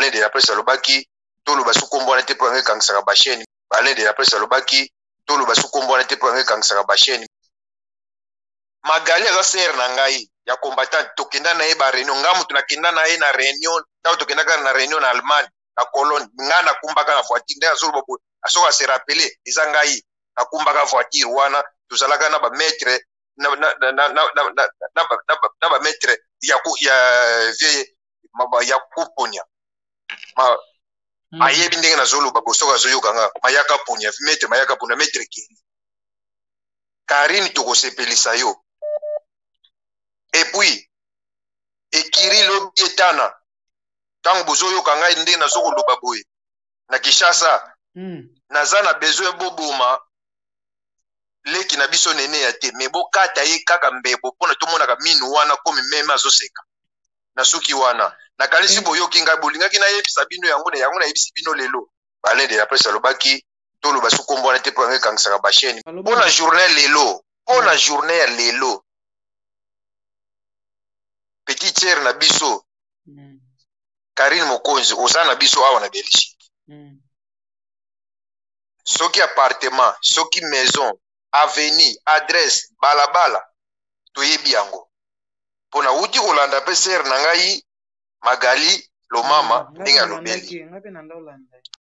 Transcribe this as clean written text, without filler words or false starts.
balende après salobaki tolo basukombo na te pour ngekangisa ba chaîne balende après salobaki tolo basukombo na te pour ngekangisa ba chaîne Magali aza ser na ngai ya combattant tokenda na ye ba réunion ngamu tunakenda na ye na réunion taw tokenda na réunion na Allemagne na Cologne ngana kumbaka na voiture nde azolo bobo asoka se rappeler eza ngai na kumbaka voiture wana tozalaka na ba maître na ba maître ya vie ya kuponya ayebi ndenge na zolo babosoka zoyoka nga mayaka ponya maître kiri Karine tokosepelisa yo et puis ekiri lobi etana tango bozoyoka ngai ndenge nazokoloba boye na Kinshasa naza na besoin boboma leki na biso nene ya te me bokata ye kaka mbebo mpona tomonaka minu wana komi meme azoseka na suki wana nakanisi boyoki ngai bolingaki nayebisa bino yango nayebisi bino lelo balende après salobaki toloba sukombo wana te mpo yango ba chaîne mpona journée lelo mpona journée ya lelo petit tiere na biso Karine Mokonzi oza na biso awa na Belgique soki appartement soki maison avenue adresse balabala toyebi yango mpona uti kolanda mpe sere na ngai Magali Lomama ndenge alobeli